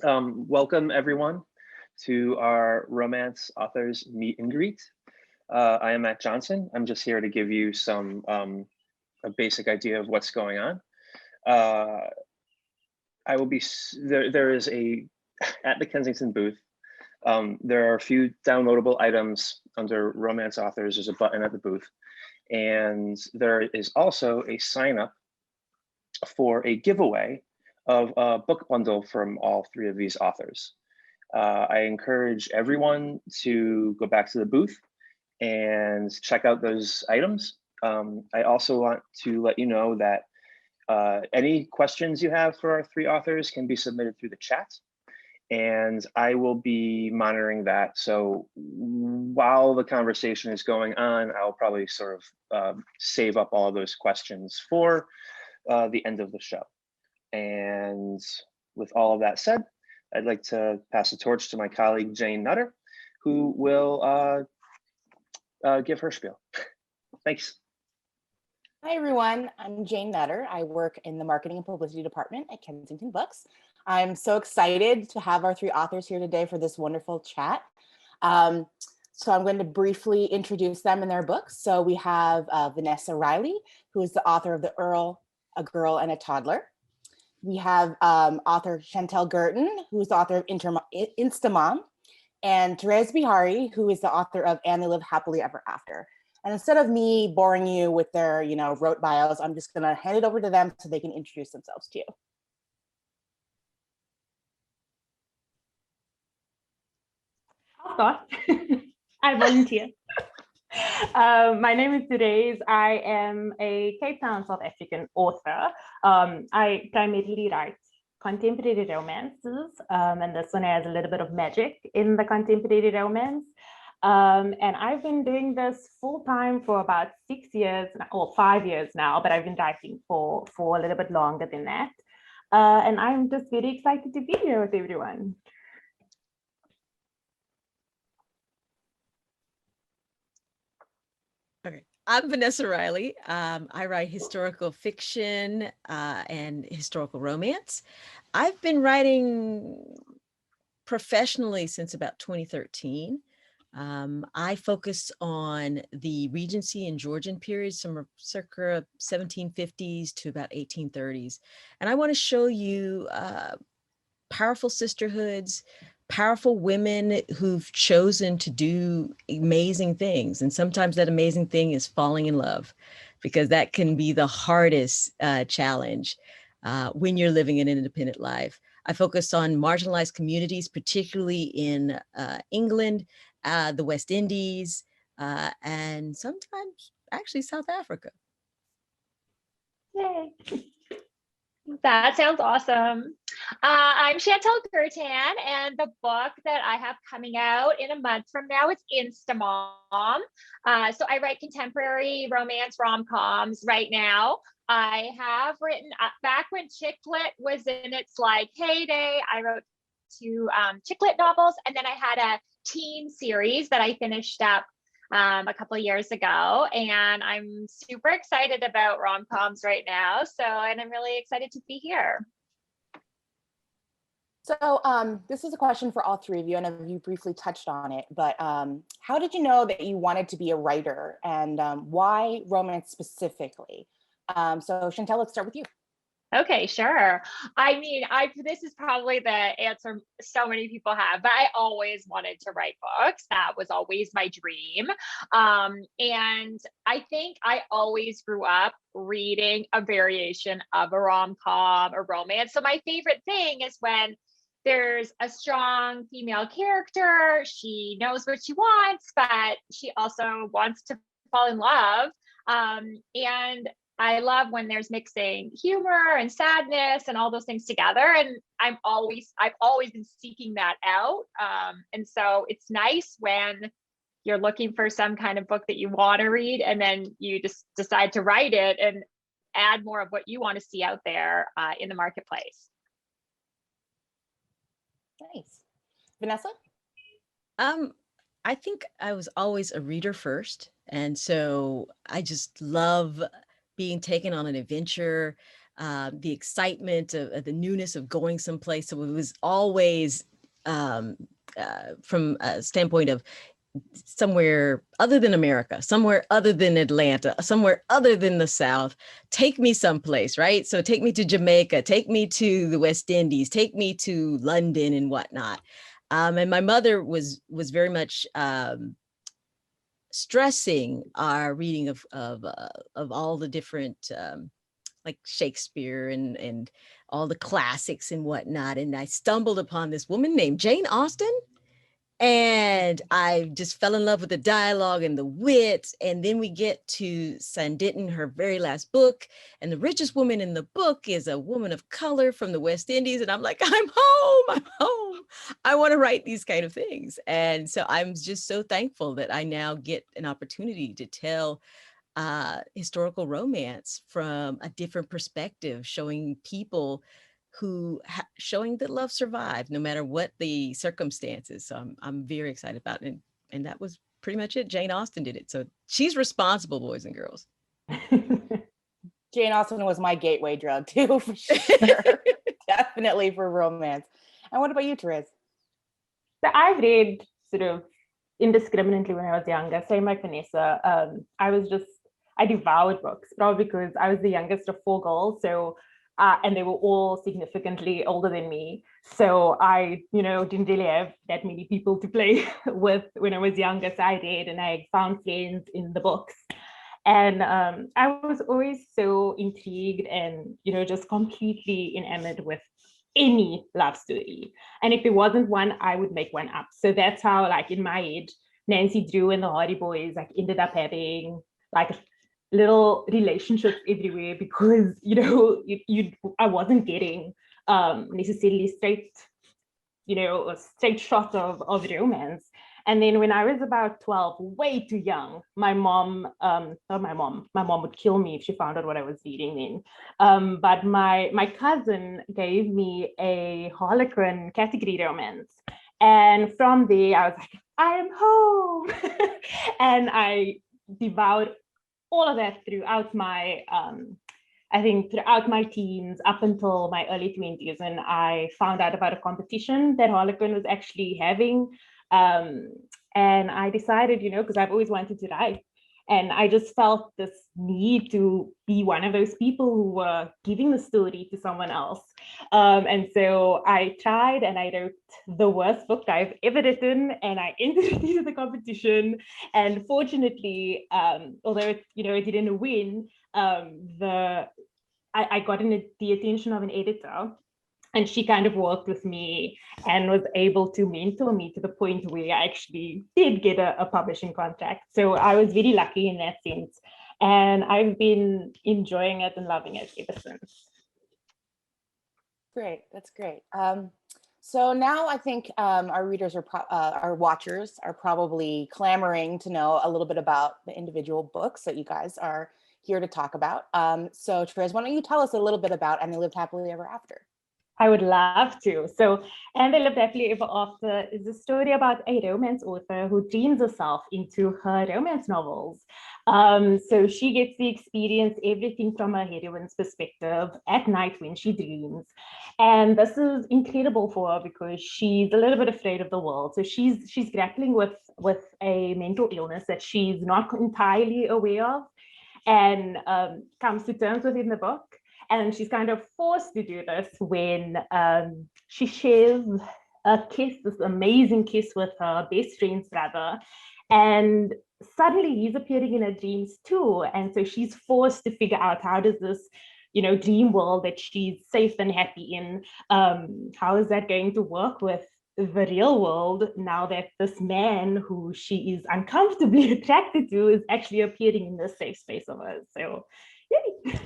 Welcome everyone to our romance authors meet and greet. I am Matt Johnson. I'm just here to give you a basic idea of what's going on. I will be, there is at the Kensington booth, there are a few downloadable items under romance authors. There's a button at the booth. And there is also a sign up for a giveaway of a book bundle from all three of these authors. I encourage everyone to go back to the booth and check out those items. I also want to let you know that any questions you have for our three authors can be submitted through the chat, and I will be monitoring that. So while the conversation is going on, I'll probably sort of save up all of those questions for the end of the show. And with all of that said, I'd like to pass the torch to my colleague, Jane Nutter, who will give her spiel. Thanks. Hi, everyone. I'm Jane Nutter. I work in the marketing and publicity department at Kensington Books. I'm so excited to have our three authors here today for this wonderful chat. So I'm going to briefly introduce them and their books. So we have Vanessa Riley, who is the author of The Earl, A Girl and a Toddler. We have author Chantel Guertin, who is the author of Instamom, and Therese Beharrie, who is the author of And They Live Happily Ever After. And instead of me boring you with their, rote bios, I'm just going to hand it over to them so they can introduce themselves to you. I'll start. I volunteer. My name is Therese. I am a Cape Town, South African author. I primarily write contemporary romances, and this one has a little bit of magic in the contemporary romance. And I've been doing this full time for about 6 years, or 5 years now, but I've been writing for a little bit longer than that. And I'm just very excited to be here with everyone. Okay, I'm Vanessa Riley. I write historical fiction and historical romance. I've been writing professionally since about 2013. I focus on the Regency and Georgian periods, from circa 1750s to about 1830s. And I want to show you powerful sisterhoods, powerful women who've chosen to do amazing things. And sometimes that amazing thing is falling in love, because that can be the hardest challenge when you're living an independent life. I focus on marginalized communities, particularly in England, the West Indies, and sometimes actually South Africa. Yay. That sounds awesome. I'm Chantel Guertin, and the book that I have coming out in a month from now is Instamom. So I write contemporary romance rom-coms right now. I have written, back when chick lit was in its heyday, I wrote 2 chick lit novels, and then I had a teen series that I finished up a couple of years ago, and I'm super excited about rom-coms right now. And I'm really excited to be here. So this is a question for all three of you, and you briefly touched on it, but how did you know that you wanted to be a writer, and why romance specifically? So Chantel, let's start with you. Okay, sure. I mean, this is probably the answer so many people have, but I always wanted to write books. That was always my dream. And I think I always grew up reading a variation of a rom-com or romance. So my favorite thing is when there's a strong female character. She knows what she wants, but she also wants to fall in love. And I love when there's mixing humor and sadness and all those things together. And I've always been seeking that out. And so it's nice when you're looking for some kind of book that you want to read, and then you just decide to write it and add more of what you want to see out there in the marketplace. Nice. Vanessa? I think I was always a reader first. And so I just love being taken on an adventure. the excitement of the newness of going someplace. So it was always from a standpoint of somewhere other than America, somewhere other than Atlanta, somewhere other than the South. Take me someplace, right? So take me to Jamaica, take me to the West Indies, take me to London and whatnot. And my mother was very much stressing our reading of all the different like Shakespeare and all the classics and whatnot. And I stumbled upon this woman named Jane Austen. And I just fell in love with the dialogue and the wit. And then we get to Sanditon, her very last book. And the richest woman in the book is a woman of color from the West Indies. And I'm like, I'm home. I want to write these kind of things. And so I'm just so thankful that I now get an opportunity to tell historical romance from a different perspective, showing people showing that love survived no matter what the circumstances. So I'm very excited about it. And that was pretty much it. Jane Austen did it. So she's responsible, boys and girls. Jane Austen was my gateway drug too, for sure. Definitely for romance. And what about you, Therese? So I read sort of indiscriminately when I was younger, same like Vanessa. I devoured books, probably because I was the youngest of 4 girls. So and they were all significantly older than me. So I, didn't really have that many people to play with when I was younger. So I read and I found friends in the books. And I was always so intrigued and, just completely enamored with any love story. And if there wasn't one, I would make one up. So that's how, like, in my head, Nancy Drew and the Hardy Boys, like, ended up having, like, little relationships everywhere because I wasn't getting necessarily a straight shot of romance. And then when I was about 12, way too young, my mom would kill me if she found out what I was reading then. But my cousin gave me a Harlequin category romance. And from there, I was like, I am home. And I devoured all of that throughout my, throughout my teens, up until my early 20s, when I found out about a competition that Harlequin was actually having. And I decided, because I've always wanted to write. And I just felt this need to be one of those people who were giving the story to someone else. And so I tried and I wrote the worst book I've ever written, and I entered into the competition. And fortunately, although it didn't win, I got the attention of an editor. And she kind of worked with me and was able to mentor me to the point where I actually did get a publishing contract. So I was very lucky in that sense. And I've been enjoying it and loving it ever since. Great, that's great. So now I think our readers our watchers are probably clamoring to know a little bit about the individual books that you guys are here to talk about. So Therese, why don't you tell us a little bit about And They Lived Happily Ever After? I would love to. So, And They Lived Happily Ever After is a story about a romance author who dreams herself into her romance novels. So she gets to experience everything from her heroine's perspective at night when she dreams. And this is incredible for her because she's a little bit afraid of the world. So she's grappling with a mental illness that she's not entirely aware of, and comes to terms with in the book. And she's kind of forced to do this when she shares this amazing kiss with her best friend's brother. And suddenly he's appearing in her dreams too. And so she's forced to figure out, how does this, dream world that she's safe and happy in, how is that going to work with the real world now that this man who she is uncomfortably attracted to is actually appearing in this safe space of hers. So, yay.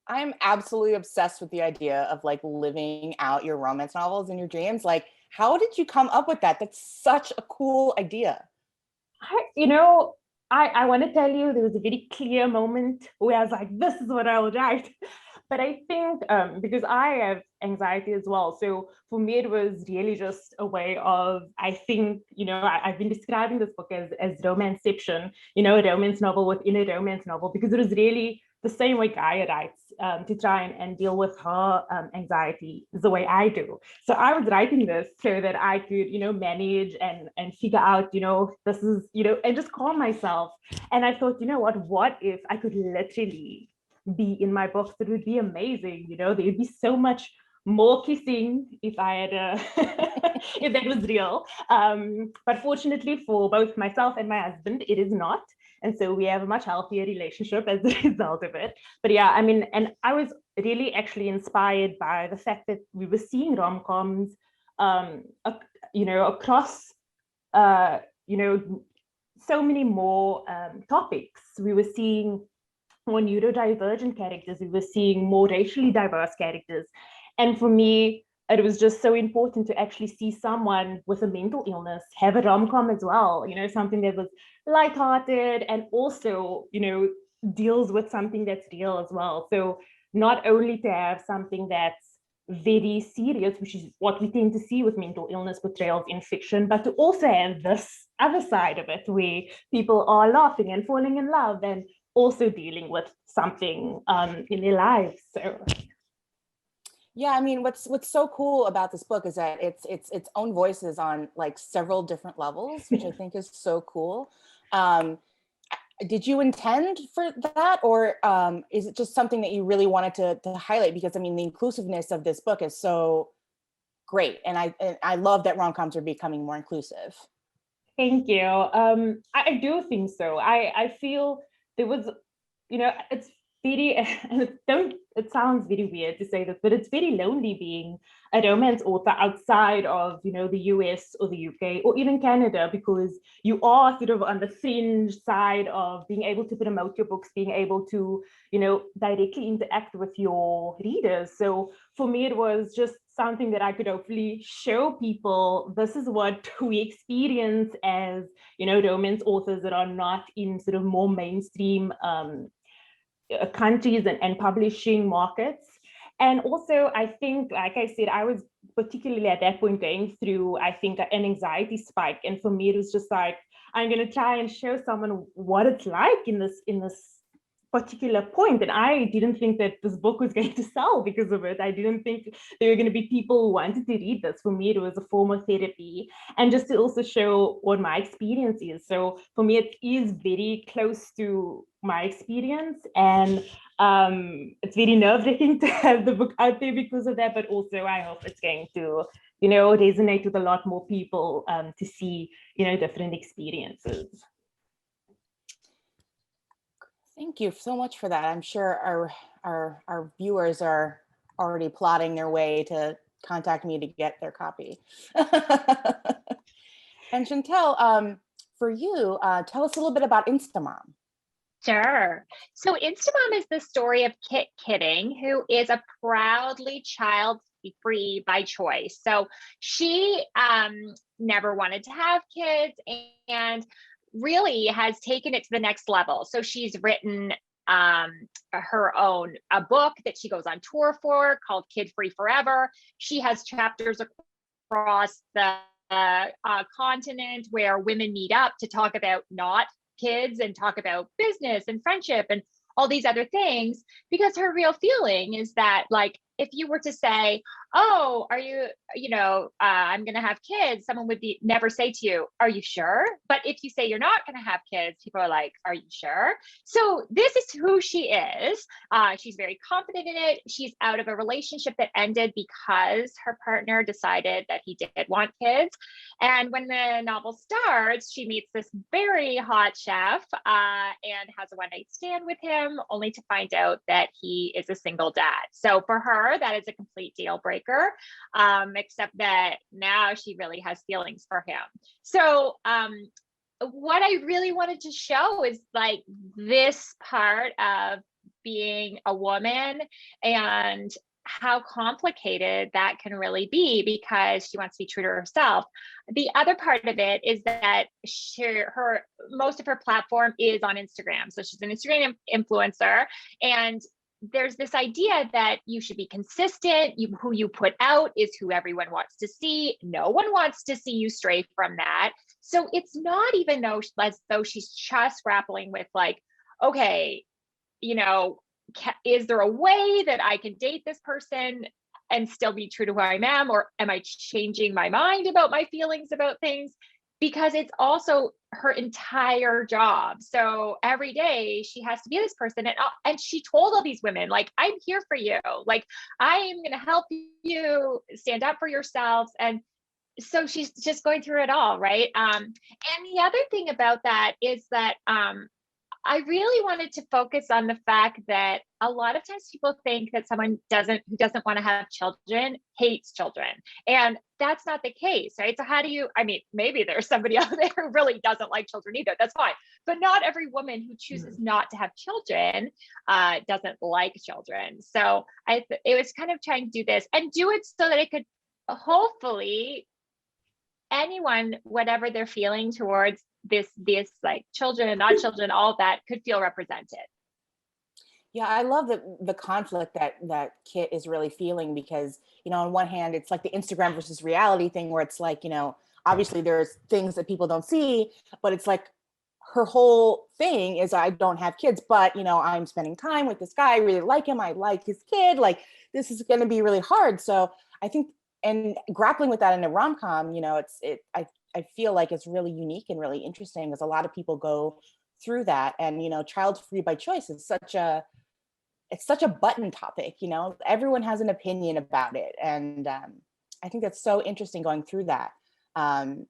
I'm absolutely obsessed with the idea of like living out your romance novels in your dreams. Like, how did you come up with that? That's such a cool idea. I want to tell you, there was a very clear moment where I was like, this is what I will write. But I think because I have anxiety as well. So for me, it was really just a way of, I think, I've been describing this book as romanceception, a romance novel within a romance novel, because it was really the same way Gaia writes, to try and deal with her anxiety the way I do. So I was writing this so that I could, manage and figure out, this is, and just calm myself. And I thought, what if I could literally be in my books? It would be amazing. There would be so much more kissing if I had if that was real. But fortunately for both myself and my husband, it is not. And so we have a much healthier relationship as a result of it. But yeah, I mean, and I was really actually inspired by the fact that we were seeing rom-coms, across, so many more topics. We were seeing more neurodivergent characters. We were seeing more racially diverse characters. And for me, it was just so important to actually see someone with a mental illness have a rom-com as well, something that was lighthearted and also, deals with something that's real as well. So not only to have something that's very serious, which is what we tend to see with mental illness portrayals in fiction, but to also have this other side of it where people are laughing and falling in love and also dealing with something in their lives. So yeah, I mean, what's so cool about this book is that it's its own voices on like several different levels, which I think is so cool. Did you intend for that, or is it just something that you really wanted to highlight? Because I mean, the inclusiveness of this book is so great, and I love that rom-coms are becoming more inclusive. Thank you. I do think so. I feel there was, it's very, it sounds very weird to say this, but it's very lonely being a romance author outside of, the US or the UK or even Canada, because you are sort of on the fringe side of being able to promote your books, being able to, directly interact with your readers. So for me, it was just something that I could hopefully show people. This is what we experience as, romance authors that are not in sort of more mainstream countries and publishing markets. And also, I think, like I said, I was particularly at that point going through, I think, an anxiety spike. And for me, it was just like, I'm going to try and show someone what it's like in this particular point. And I didn't think that this book was going to sell because of it. I didn't think there were going to be people who wanted to read this. For me, it was a form of therapy, and just to also show what my experience is. So for me, it is very close to my experience, and it's very nerve-wracking to have the book out there because of that, but also I hope it's going to resonate with a lot more people to see different experiences. Thank you so much for that. I'm sure our viewers are already plotting their way to contact me to get their copy. And Chantel, for you, tell us a little bit about Instamom. Sure. So Instamom is the story of Kit Kidding, who is a proudly child-free by choice. So she never wanted to have kids and really has taken it to the next level. So she's written her own book that she goes on tour for called Kid Free Forever. She has chapters across the continent where women meet up to talk about not kids and talk about business and friendship and all these other things, because her real feeling is that, like, if you were to say, oh, are you, I'm going to have kids, someone would never say to you, are you sure? But if you say you're not going to have kids, people are like, are you sure? So this is who she is. She's very confident in it. She's out of a relationship that ended because her partner decided that he did want kids. And when the novel starts, she meets this very hot chef and has a one-night stand with him, only to find out that he is a single dad. So for her, that is a complete deal breaker, except that now she really has feelings for him. So what I really wanted to show is like this part of being a woman and how complicated that can really be, because she wants to be true to herself. The other part of it is that most of her platform is on Instagram. So she's an Instagram influencer, and there's this idea that you should be consistent. Who you put out is who everyone wants to see. No one wants to see you stray from that. So it's not even as though she's just grappling with like, okay, is there a way that I can date this person and still be true to who I am? Or am I changing my mind about my feelings about things? Because it's also her entire job. So every day she has to be this person. And she told all these women, like, I'm here for you. Like, I am going to help you stand up for yourselves. And so she's just going through it all, right? And the other thing about that is that I really wanted to focus on the fact that a lot of times people think that someone who doesn't want to have children hates children. And that's not the case, right? So how do you, I mean, maybe there's somebody out there who really doesn't like children either. That's fine. But not every woman who chooses not to have children doesn't like children. So it was kind of trying to do this and do it so that it could hopefully anyone, whatever they're feeling towards this like children and not children, all of that could feel represented. Yeah, I love the conflict that Kit is really feeling, because, on one hand, it's like the Instagram versus reality thing where it's like, obviously there's things that people don't see, but it's like her whole thing is, I don't have kids, but, I'm spending time with this guy. I really like him. I like his kid. Like, this is going to be really hard. So I think, and grappling with that in a rom-com, I feel like it's really unique and really interesting, because a lot of people go through that. And, child free by choice is such a button topic, everyone has an opinion about it. And I think that's so interesting going through that. And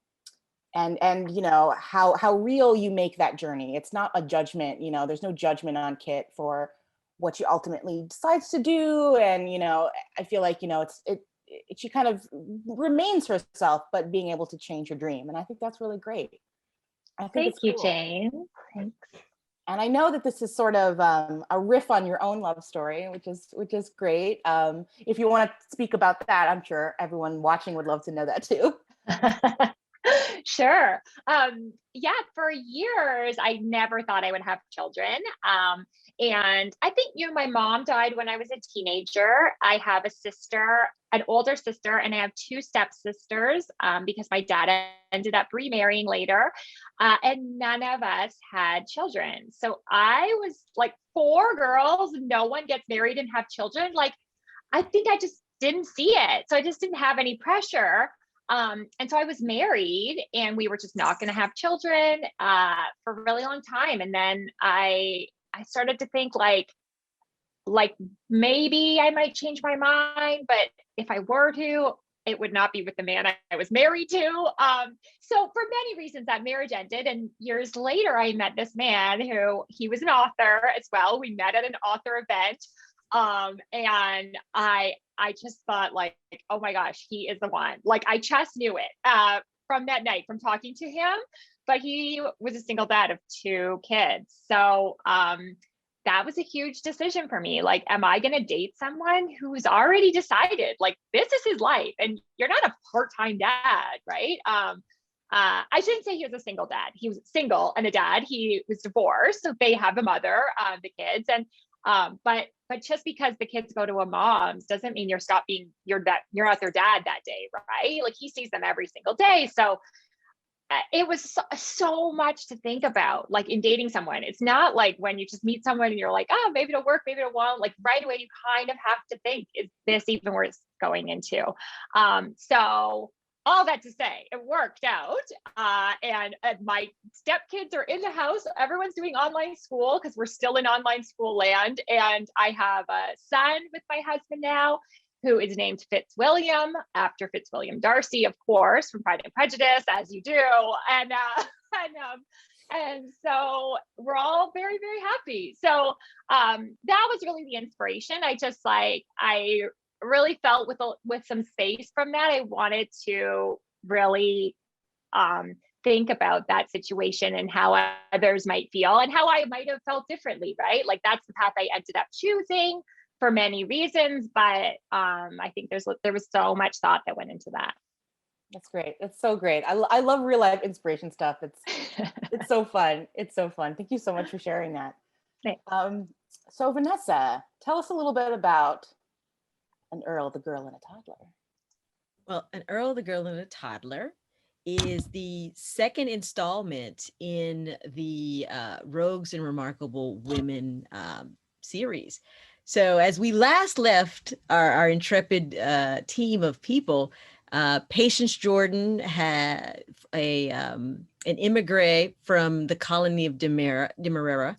how real you make that journey. It's not a judgment, there's no judgment on Kit for what she ultimately decides to do. And, I feel like, she kind of remains herself, but being able to change her dream. And I think that's really great. Thank you, Jane. Thanks. And I know that this is sort of a riff on your own love story, which is great. If you want to speak about that, I'm sure everyone watching would love to know that too. Sure. Yeah, for years, I never thought I would have children. And I think, my mom died when I was a teenager. I have a sister, an older sister, and I have two stepsisters because my dad ended up remarrying later. And none of us had children. So I was like 4 girls, no one gets married and have children. Like, I think I just didn't see it. So I just didn't have any pressure. And so I was married and we were just not going to have children for a really long time. And then I started to think like maybe I might change my mind, but if I were to, it would not be with the man I was married to. So for many reasons that marriage ended. And years later, I met this man he was an author as well. We met at an author event. And I just thought like, oh my gosh, he is the one. Like, I just knew it from that night, from talking to him, but he was a single dad of 2 kids. So that was a huge decision for me. Like, am I going to date someone who's already decided, like, this is his life and you're not a part-time dad, right? I shouldn't say he was a single dad. He was single and a dad. He was divorced. So they have a mother, the kids. And but just because the kids go to a mom's doesn't mean you're not their dad that day, right? Like, he sees them every single day. So it was so much to think about, like, in dating someone. It's not like when you just meet someone and you're like, oh, maybe it'll work, maybe it won't. Like, right away, you kind of have to think, is this even worth going into? So all that to say, it worked out. And my stepkids are in the house. Everyone's doing online school because we're still in online school land. And I have a son with my husband now, who is named Fitzwilliam, after Fitzwilliam Darcy, of course, from Pride and Prejudice, as you do. And so we're all very, very happy. So that was really the inspiration. I really felt with some space from that, I wanted to really think about that situation and how others might feel and how I might have felt differently, right? Like, that's the path I ended up choosing for many reasons, but I think there was so much thought that went into that. That's great. That's so great. I love real life inspiration stuff. It's so fun. It's so fun. Thank you so much for sharing that. Thanks. So Vanessa, tell us a little bit about An Earl, the Girl, and a Toddler. Well, An Earl, the Girl, and a Toddler is the second installment in the Rogues and Remarkable Women series. So as we last left our intrepid team of people, Patience Jordan had an immigrant from the colony of Demerara,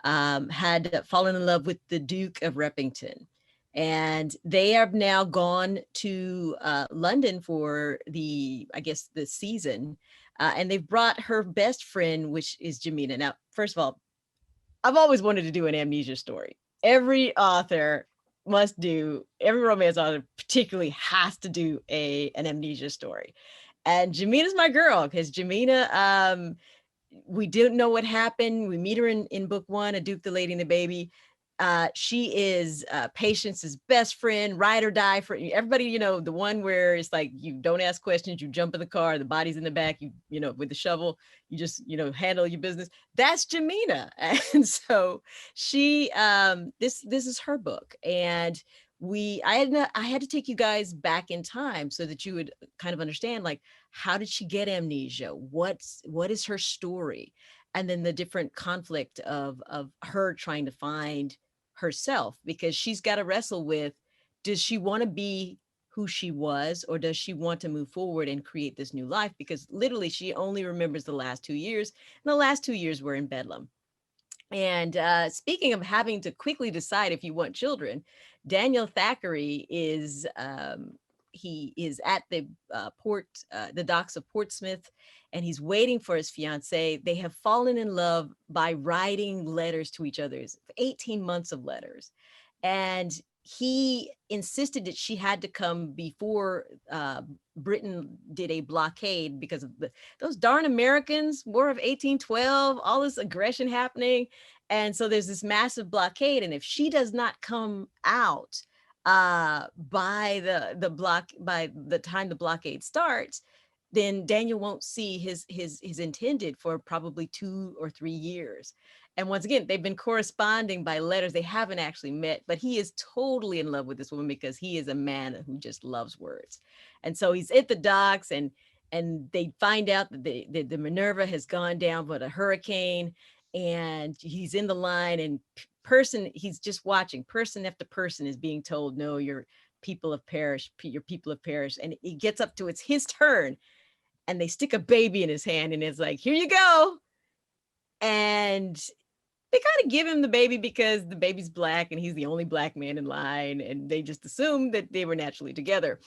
had fallen in love with the Duke of Reppington. And they have now gone to London for I guess, the season. And they've brought her best friend, which is Jamina. Now, first of all, I've always wanted to do an amnesia story. Every romance author particularly has to do an amnesia story. And Jamina's my girl, because Jamina, we didn't know what happened. We meet her in book 1, A Duke, the Lady, and the Baby. She is Patience's best friend, ride or die for everybody, the one where it's like, you don't ask questions, you jump in the car, the body's in the back, you with the shovel, you just, handle your business. That's Jamina. And so she, this is her book. And I had to take you guys back in time so that you would kind of understand, like, how did she get amnesia? What is her story? And then the different conflict of her trying to find herself, because she's got to wrestle with, does she want to be who she was, or does she want to move forward and create this new life? Because literally she only remembers the last 2 years, and the last 2 years were in Bedlam. And speaking of having to quickly decide if you want children, Daniel Thackeray is he is at the docks of Portsmouth, and he's waiting for his fiancée. They have fallen in love by writing letters to each other, 18 months of letters. And he insisted that she had to come before Britain did a blockade, because of those darn Americans, War of 1812, all this aggression happening. And so there's this massive blockade. And if she does not come out by the time the blockade starts, then Daniel won't see his intended for probably 2 or 3 years. And once again, they've been corresponding by letters. They haven't actually met, but he is totally in love with this woman because he is a man who just loves words. And so he's at the docks, and they find out that the Minerva has gone down with a hurricane, and he's in the line, and he's just watching, person after person is being told, no, your people have perished, and he gets up to, it's his turn, and they stick a baby in his hand, and it's like, here you go. And they kind of give him the baby because the baby's Black and he's the only Black man in line, and they just assume that they were naturally together.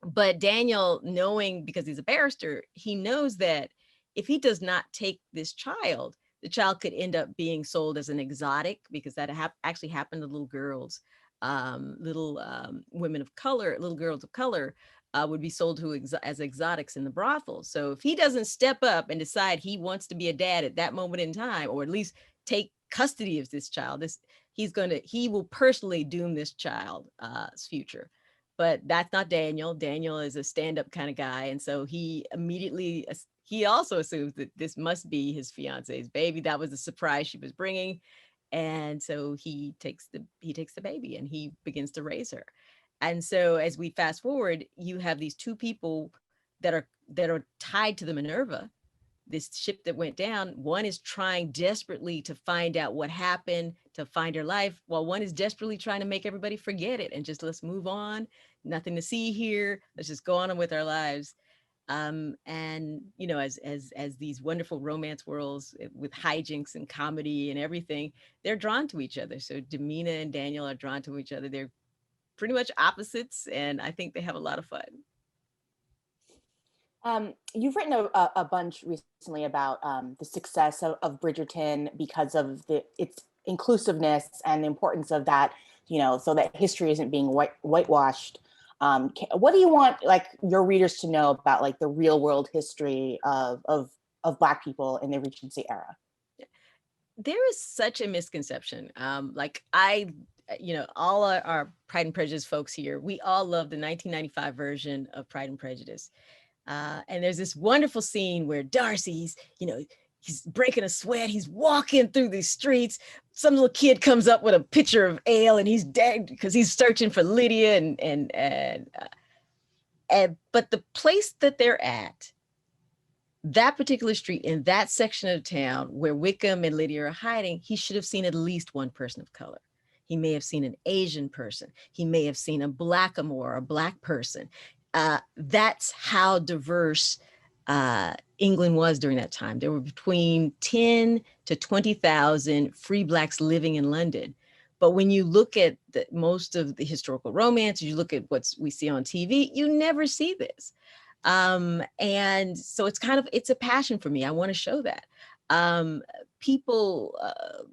But Daniel, knowing, because he's a barrister, he knows that if he does not take this child, the child could end up being sold as an exotic, because that actually happened to little girls, women of color, little girls of color would be sold as exotics in the brothel. So if he doesn't step up and decide he wants to be a dad at that moment in time, or at least take custody of this child, he will personally doom this child's future. But that's not Daniel. Daniel is a stand-up kind of guy. And so he also assumes that this must be his fiance's baby. That was the surprise she was bringing. And so he takes the baby and he begins to raise her. And so as we fast forward, you have these two people that are tied to the Minerva, this ship that went down. One is trying desperately to find out what happened, to find her life, while one is desperately trying to make everybody forget it and just, let's move on. Nothing to see here. Let's just go on with our lives. And as these wonderful romance worlds with hijinks and comedy and everything, they're drawn to each other. So Jamina and Daniel are drawn to each other. They're pretty much opposites, and I think they have a lot of fun. You've written a bunch recently about the success of Bridgerton because of its inclusiveness and the importance of that, so that history isn't being whitewashed. What do you want, like, your readers to know about, like, the real world history of Black people in the Regency era? There is such a misconception. All our Pride and Prejudice folks here, we all love the 1995 version of Pride and Prejudice. And there's this wonderful scene where Darcy's, he's breaking a sweat. He's walking through the streets. Some little kid comes up with a pitcher of ale, and he's dead because he's searching for Lydia. But the place that they're at, that particular street in that section of town where Wickham and Lydia are hiding, he should have seen at least one person of color. He may have seen an Asian person. He may have seen a blackamoor, a Black person. That's how diverse England was during that time. There were between 10 to 20,000 free Blacks living in London. But when you look at most of the historical romance, you look at what we see on TV, you never see this. And so it's a passion for me. I want to show that. People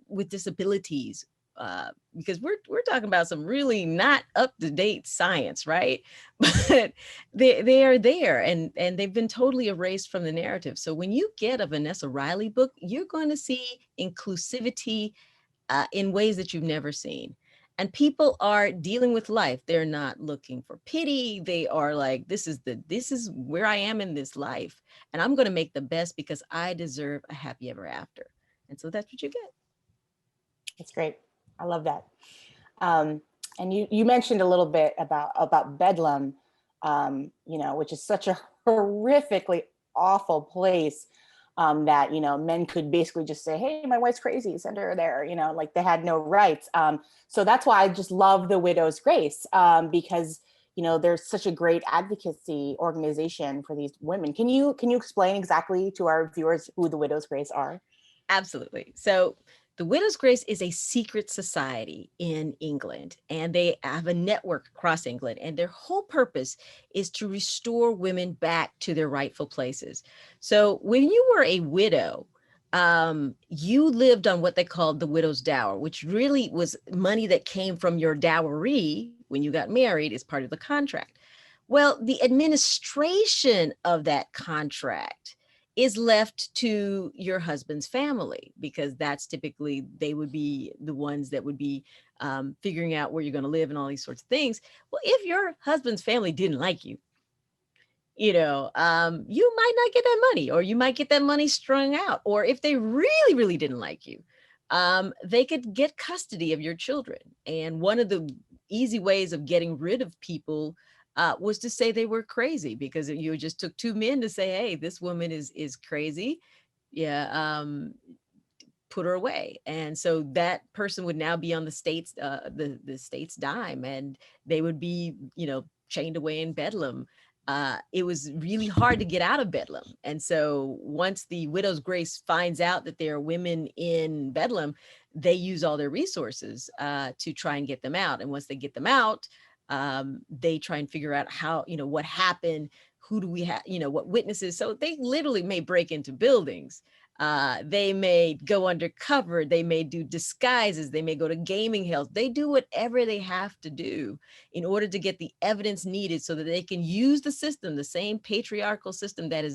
with disabilities, because we're talking about some really not up-to-date science, right? But they are there, and they've been totally erased from the narrative. So when you get a Vanessa Riley book, you're going to see inclusivity in ways that you've never seen. And people are dealing with life. They're not looking for pity. They are like, this is where I am in this life. And I'm going to make the best because I deserve a happy ever after. And so that's what you get. That's great. I love that. And you mentioned a little bit about Bedlam, which is such a horrifically awful place. That, men could basically just say, hey, my wife's crazy, send her there, like they had no rights. So that's why I just love the Widow's Grace, because, there's such a great advocacy organization for these women. Can you explain exactly to our viewers who the Widow's Grace are? Absolutely. So the Widow's Grace is a secret society in England, and they have a network across England, and their whole purpose is to restore women back to their rightful places. So when you were a widow, you lived on what they called the widow's dower, which really was money that came from your dowry when you got married as part of the contract. Well, the administration of that contract is left to your husband's family, because that's typically, they would be the ones that would be figuring out where you're going to live and all these sorts of things. Well, if your husband's family didn't like you, you might not get that money, or you might get that money strung out. Or if they really, really didn't like you, they could get custody of your children. And one of the easy ways of getting rid of people was to say they were crazy, because you just took two men to say, hey, this woman is crazy. Yeah. Put her away. And so that person would now be on the state's state's dime, and they would be, chained away in Bedlam. It was really hard to get out of Bedlam. And so once the Widow's Grace finds out that there are women in Bedlam, they use all their resources to try and get them out. And once they get them out, they try and figure out how, what happened, who do we have, what witnesses. So they literally may break into buildings. They may go undercover. They may do disguises. They may go to gaming hells. They do whatever they have to do in order to get the evidence needed so that they can use the system, the same patriarchal system that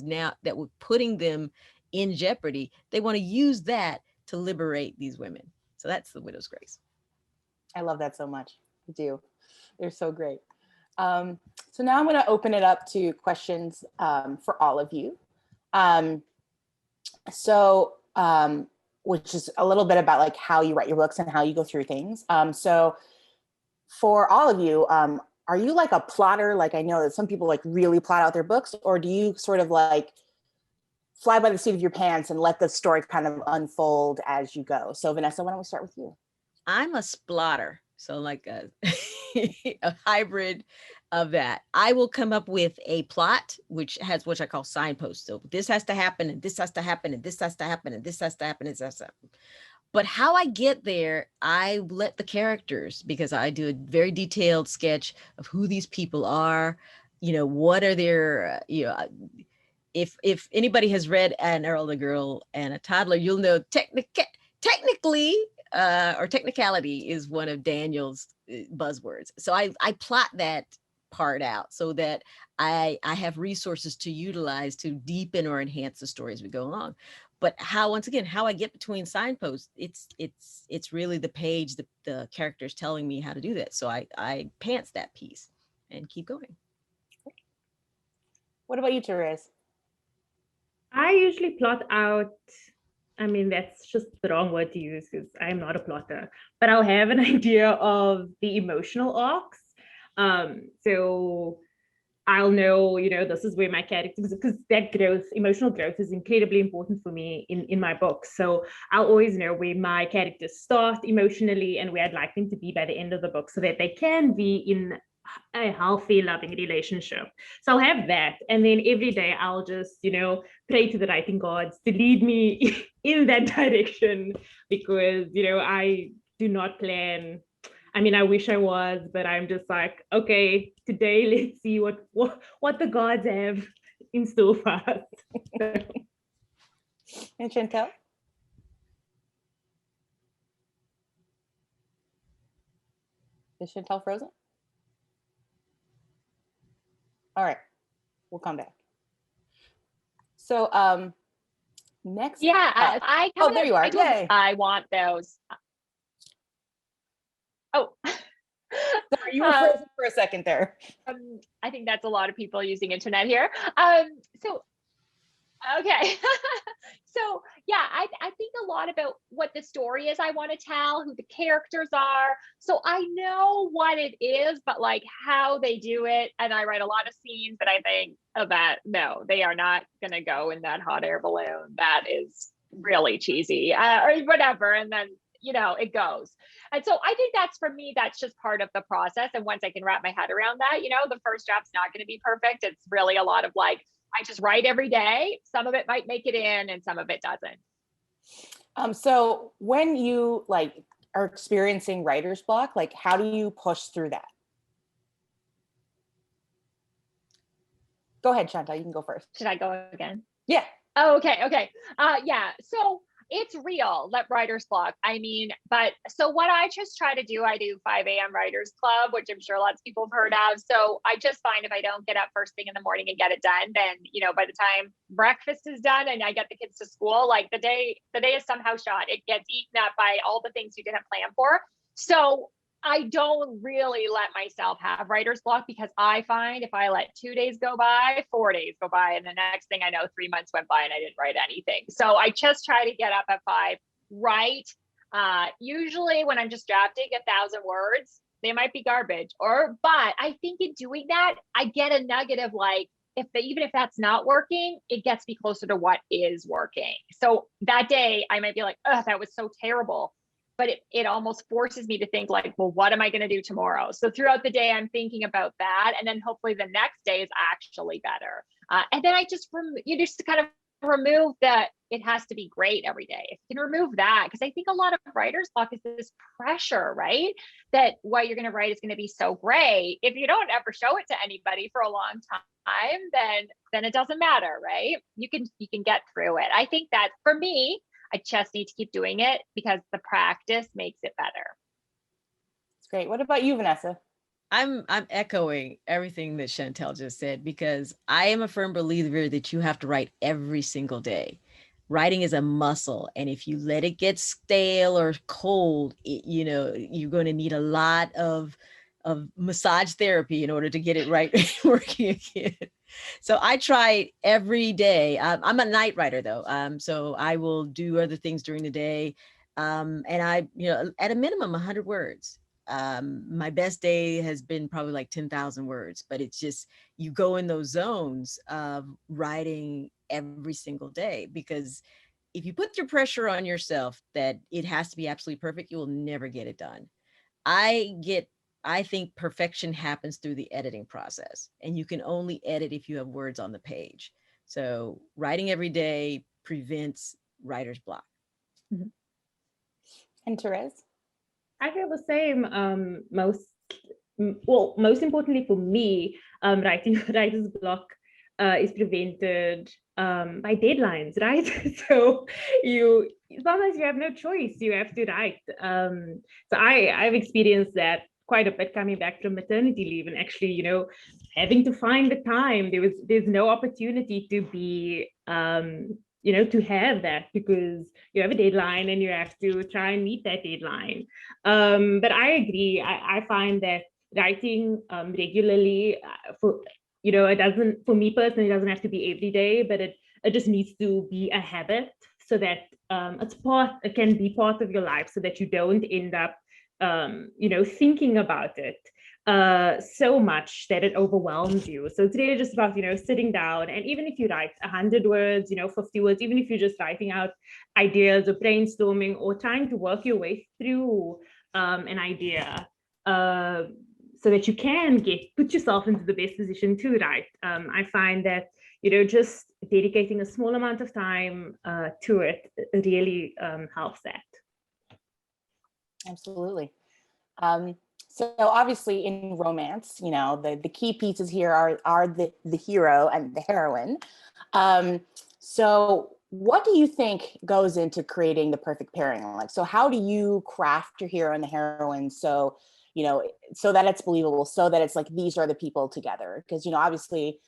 was putting them in jeopardy. They want to use that to liberate these women. So that's the Widow's Grace. I love that so much. I do. They're so great. So now I'm going to open it up to questions for all of you. Which is a little bit about like how you write your books and how you go through things. So for all of you, are you like a plotter? Like, I know that some people like really plot out their books, or do you sort of like fly by the seat of your pants and let the story kind of unfold as you go? So Vanessa, why don't we start with you? I'm a splotter. So like a hybrid of that. I will come up with a plot, which has what I call signposts. So this has to happen, and this has to happen, and this has to happen, and this has to happen, and this has to happen. But how I get there, I let the characters, because I do a very detailed sketch of who these people are, what are their, if anybody has read An Earl, a Girl, and a Toddler, you'll know technically, or technicality is one of Daniel's buzzwords. So I plot that part out so that I have resources to utilize to deepen or enhance the story as we go along. But how I get between signposts, it's really the page, the characters telling me how to do that. So I pants that piece and keep going. What about you, Therese? I usually plot out, that's just the wrong word to use because I'm not a plotter, but I'll have an idea of the emotional arcs. So I'll know, this is where my characters, because that growth, emotional growth is incredibly important for me in my books. So I'll always know where my characters start emotionally and where I'd like them to be by the end of the book, so that they can be in a healthy, loving relationship. So I'll have that. And then every day I'll just, pray to the writing gods to lead me in that direction, because, I do not plan. I mean, I wish I was, but I'm just like, okay, today let's see what the gods have in store for us. And Chantel? Is Chantel frozen? All right, we'll come back. So next. Yeah, I oh, there you are. Yay. I want those. Oh. Sorry, you were frozen for a second there. I think that's a lot of people using internet here. So, okay. So yeah, I think a lot about what the story is I want to tell, who the characters are. So I know what it is, but like how they do it. And I write a lot of scenes that I think, oh, that, no, they are not going to go in that hot air balloon. That is really cheesy or whatever. And then, it goes. And so I think that's, for me, that's just part of the process. And once I can wrap my head around that, the first draft's not going to be perfect. It's really a lot of like, I just write every day. Some of it might make it in and some of it doesn't. So when you are experiencing writer's block, how do you push through that? Go ahead, Chantal, you can go first. Should I go again? Yeah. Oh, okay. Yeah. So it's real, that writer's block. I mean, but so what I just try to do, I do 5 a.m. Writers Club, which I'm sure lots of people have heard of. So I just find if I don't get up first thing in the morning and get it done, then, by the time breakfast is done and I get the kids to school, like the day is somehow shot. It gets eaten up by all the things you didn't plan for. So I don't really let myself have writer's block, because I find if I let 2 days go by, 4 days go by, and the next thing I know, 3 months went by and I didn't write anything. So I just try to get up at 5, write. Usually when I'm just drafting 1,000 words, they might be garbage, but I think in doing that, I get a nugget of like, even if that's not working, it gets me closer to what is working. So that day I might be like, oh, that was so terrible. But it almost forces me to think like, well, what am I going to do tomorrow? So throughout the day, I'm thinking about that. And then hopefully the next day is actually better. And then I just kind of remove that it has to be great every day. If you can remove that, because I think a lot of writer's block is this pressure, right? That what you're going to write is going to be so great. If you don't ever show it to anybody for a long time, then it doesn't matter, right? You can get through it. I think that for me, I just need to keep doing it because the practice makes it better. That's great. What about you, Vanessa? I'm echoing everything that Chantel just said, because I am a firm believer that you have to write every single day. Writing is a muscle, and if you let it get stale or cold, you're going to need a lot of massage therapy in order to get it right working again. So I try every day. I'm a night writer though. So I will do other things during the day. And I, at a minimum 100 words. My best day has been probably like 10,000 words, but it's just, you go in those zones of writing every single day, because if you put your pressure on yourself that it has to be absolutely perfect, you will never get it done. I think perfection happens through the editing process, and you can only edit if you have words on the page. So writing every day prevents writer's block. Mm-hmm. And Therese? I feel the same. Most importantly for me, writer's block is prevented by deadlines, right? So sometimes you have no choice, you have to write. So I've experienced that quite a bit coming back from maternity leave, and actually, having to find the time. There's no opportunity to be, to have that, because you have a deadline and you have to try and meet that deadline. But I agree. I find that writing regularly for me personally, it doesn't have to be every day, but it just needs to be a habit, so that it can be part of your life, so that you don't end up thinking about it. so much that it overwhelms you. So it's really just about, sitting down, and even if you write 100 words, 50 words, even if you're just writing out ideas or brainstorming or trying to work your way through an idea, so that you can put yourself into the best position to write. I find that, just dedicating a small amount of time to it really helps that. Absolutely. So obviously in romance, the key pieces here are the hero and the heroine. So what do you think goes into creating the perfect pairing? Like, so how do you craft your hero and the heroine so, so that it's believable, so that it's like, these are the people together? Because, obviously,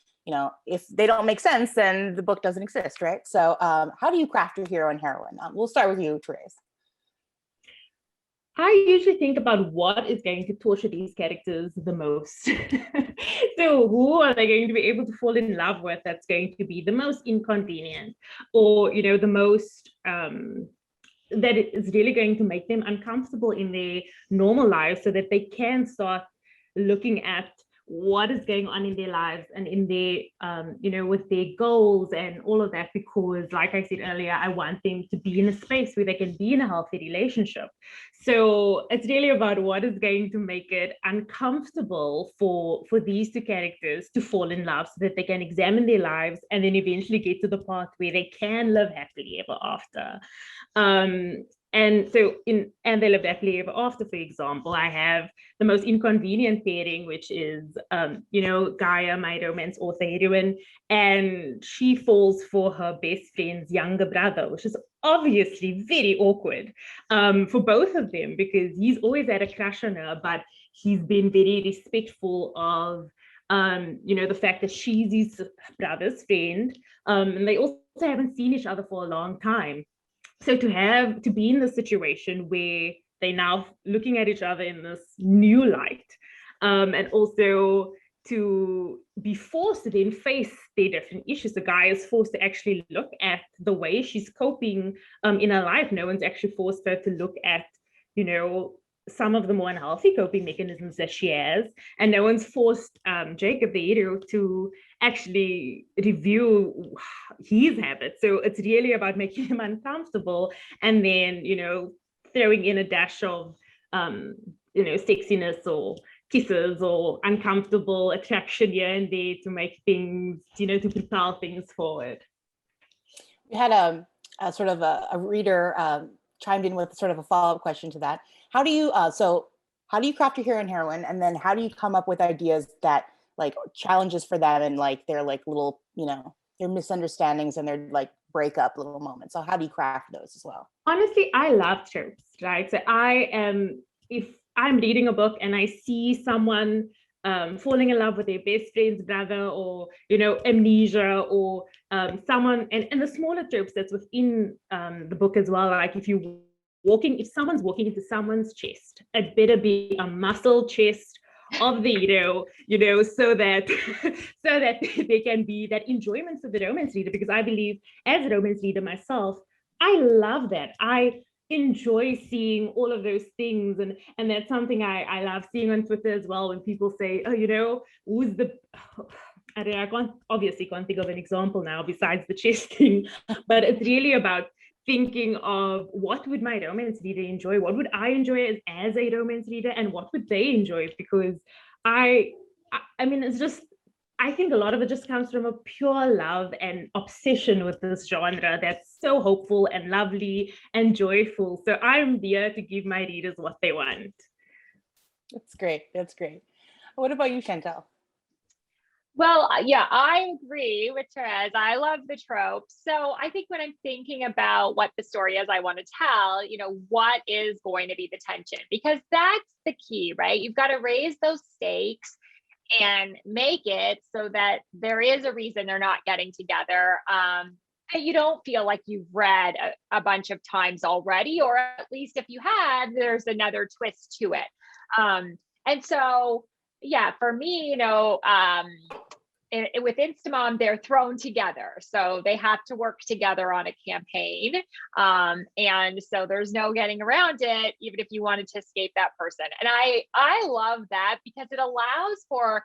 if they don't make sense, then the book doesn't exist, right? So how do you craft your hero and heroine? We'll start with you, Therese. I usually think about what is going to torture these characters the most. So who are they going to be able to fall in love with that's going to be the most inconvenient, or, the most, that is really going to make them uncomfortable in their normal lives, so that they can start looking at what is going on in their lives and in their, with their goals and all of that, because like I said earlier, I want them to be in a space where they can be in a healthy relationship. So it's really about what is going to make it uncomfortable for these two characters to fall in love, so that they can examine their lives and then eventually get to the part where they can live happily ever after. And they lived happily ever after, for example, I have the most inconvenient pairing, which is, Gaia, my romance author heroine, and she falls for her best friend's younger brother, which is obviously very awkward for both of them, because he's always had a crush on her, but he's been very respectful of the fact that she's his brother's friend, and they also haven't seen each other for a long time. So to be in the situation where they're now looking at each other in this new light, and also to be forced to then face their different issues. The guy is forced to actually look at the way she's coping in her life. No one's actually forced her to look at, some of the more unhealthy coping mechanisms that she has, and no one's forced Jacob, the hero, to actually review his habits. So it's really about making him uncomfortable, and then throwing in a dash of sexiness or kisses or uncomfortable attraction here and there to make things, to propel things forward. We had a sort of a reader chimed in with sort of a follow-up question to that. How do you craft your hero and heroine, and then how do you come up with ideas that like challenges for them, and like their like little, their misunderstandings and their like breakup little moments? So how do you craft those as well? Honestly, I love tropes, right? So if I'm reading a book and I see someone falling in love with their best friend's brother, or amnesia, or someone, and the smaller tropes that's within the book as well, like if someone's walking into someone's chest, it better be a muscle chest of the hero, so that there can be that enjoyment for the romance reader, because I believe, as a romance reader myself, I love that. I enjoy seeing all of those things, and that's something I love seeing on Twitter as well, when people say, oh, who's the I obviously can't think of an example now besides the chest thing, but it's really about thinking of what would my romance reader enjoy, what would I enjoy as a romance reader, and what would they enjoy, because I mean, it's just, I think a lot of it just comes from a pure love and obsession with this genre that's so hopeful and lovely and joyful. So I'm there to give my readers what they want. That's great. That's great. What about you, Chantel? Well, yeah, I agree with Therese. I love the tropes. So I think when I'm thinking about what the story is I want to tell, what is going to be the tension? Because that's the key, right? You've got to raise those stakes and make it so that there is a reason they're not getting together. That you don't feel like you've read a bunch of times already, or at least if you had, there's another twist to it. And so, yeah, for me, with Instamom, they're thrown together. So they have to work together on a campaign. And so there's no getting around it, even if you wanted to escape that person. And I love that because it allows for,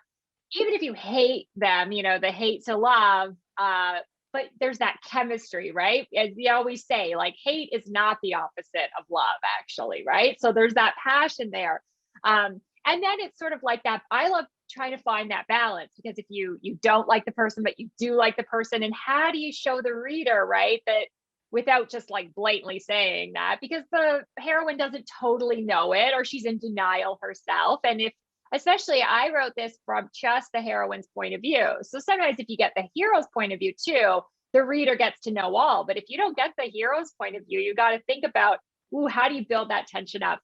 even if you hate them, you know, the hate to love, but there's that chemistry, right? As we always say, like, hate is not the opposite of love, actually, right? So there's that passion there. And then it's sort of like that. I love trying to find that balance, because if you don't like the person, but you do like the person, and how do you show the reader, right, that without just like blatantly saying that, because the heroine doesn't totally know it, or she's in denial herself. And if, especially, I wrote this from just the heroine's point of view. So sometimes if you get the hero's point of view too, the reader gets to know all. But if you don't get the hero's point of view, you got to think about, ooh, how do you build that tension up?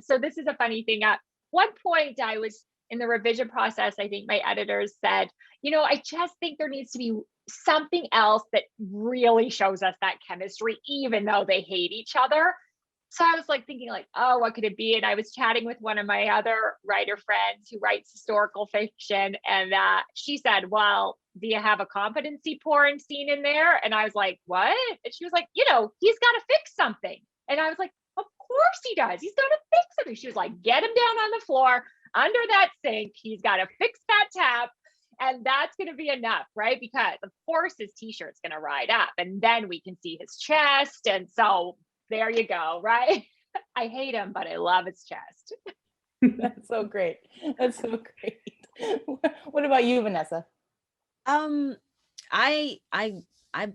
So this is a funny thing. At one point, I was in the revision process, I think my editors said, you know, I just think there needs to be something else that really shows us that chemistry, even though they hate each other. So I was like thinking like, oh, what could it be? And I was chatting with one of my other writer friends who writes historical fiction. And she said, well, do you have a competency porn scene in there? And I was like, what? And she was like, you know, he's got to fix something. And I was like, of course he does. He's got to fix something. She was like, get him down on the floor under that sink. He's got to fix that tap. And that's going to be enough, right? Because of course his t-shirt's going to ride up, and then we can see his chest. And so there you go, right? I hate him, but I love his chest. That's so great. That's so great. What about you, Vanessa? I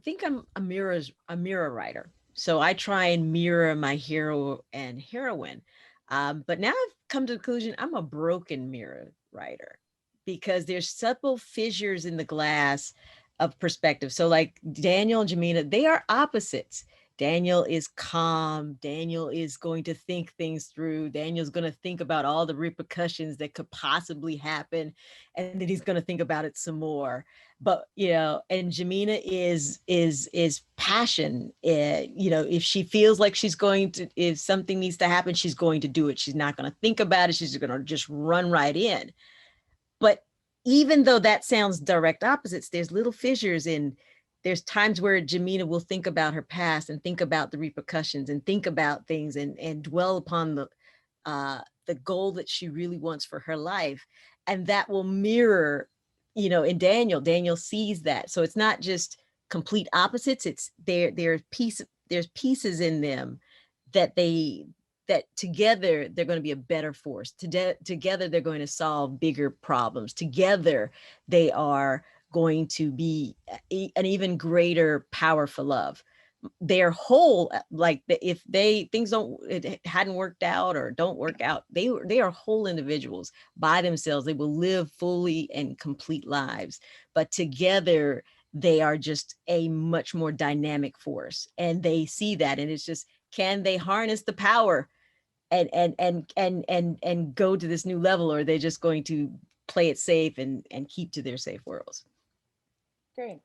think I'm a mirror writer. So I try and mirror my hero and heroine. But now I've come to the conclusion I'm a broken mirror writer, because there's subtle fissures in the glass of perspective. So like Daniel and Jamina, they are opposites. Daniel is calm. Daniel is going to think things through. Daniel's going to think about all the repercussions that could possibly happen, and then he's going to think about it some more. But you know, and Jamina is passion. You know, if she feels like she's going to, if something needs to happen, she's going to do it. She's not going to think about it. She's going to just run right in. But even though that sounds direct opposites, there's little fissures in. There's times where Jamina will think about her past and think about the repercussions and think about things and dwell upon the goal that she really wants for her life. And that will mirror, you know, in Daniel sees that. So it's not just complete opposites. It's there's pieces in them that together they're going to be a better force. Together they're going to solve bigger problems. Together they are going to be an even greater power for love. They're whole, like if it hadn't worked out or don't work out, they are whole individuals by themselves. They will live fully and complete lives, but together they are just a much more dynamic force, and they see that, and it's just, can they harness the power and go to this new level, or are they just going to play it safe and keep to their safe worlds? Great.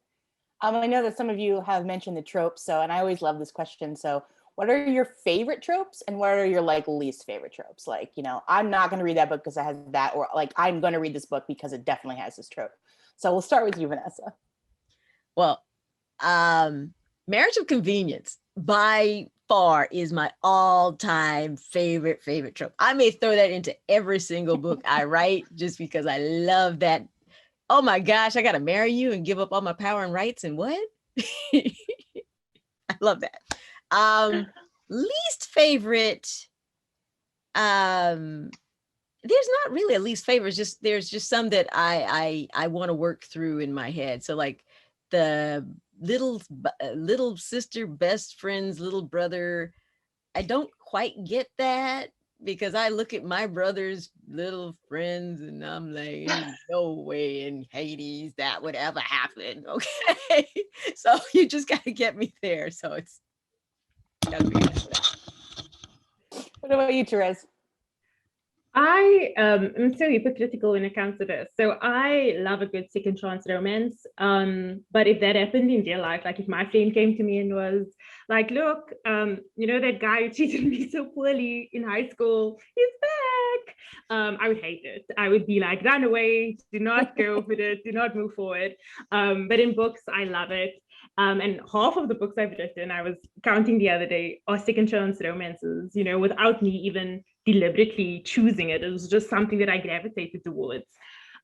I know that some of you have mentioned the tropes, and I always love this question. So what are your favorite tropes, and what are your like least favorite tropes? Like, you know, I'm not going to read that book because it has that, or like, I'm going to read this book because it definitely has this trope. So we'll start with you, Vanessa. Well, Marriage of Convenience by far is my all-time favorite trope. I may throw that into every single book I write just because I love that. Oh my gosh, I got to marry you and give up all my power and rights and what? I love that. Least favorite, there's not really a least favorite. It's just, there's just some that I want to work through in my head. So like the little sister, best friend's little brother, I don't quite get that, because I look at my brother's little friends and I'm like, no way in Hades that would ever happen. Okay. So you just got to get me there. So it's gotta be that. What about you, Therese? I am so hypocritical when it comes to this. So I love a good second chance romance. But if that happened in real life, like if my friend came to me and was like, look, you know, that guy who treated me so poorly in high school, he's back. I would hate it. I would be like, run away, do not go with it, do not move forward. But in books, I love it. And half of the books I've written, I was counting the other day, are second chance romances, you know, without me even deliberately choosing it. It was just something that I gravitated towards.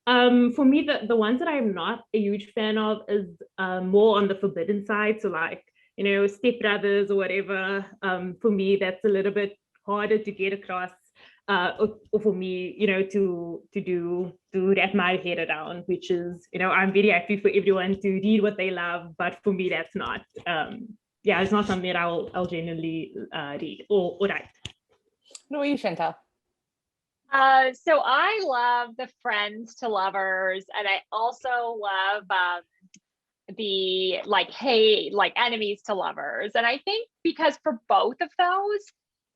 For me, the ones that I'm not a huge fan of is more on the forbidden side. So like, you know, stepbrothers or whatever. For me, that's a little bit harder to get across. Or for me, you know, to wrap my head around, which is, you know, I'm very happy for everyone to read what they love, but for me, that's not, yeah, it's not something that I'll genuinely read or write. What about you, Chantel? So I love the friends to lovers, and I also love the like, hey, like enemies to lovers. And I think because for both of those,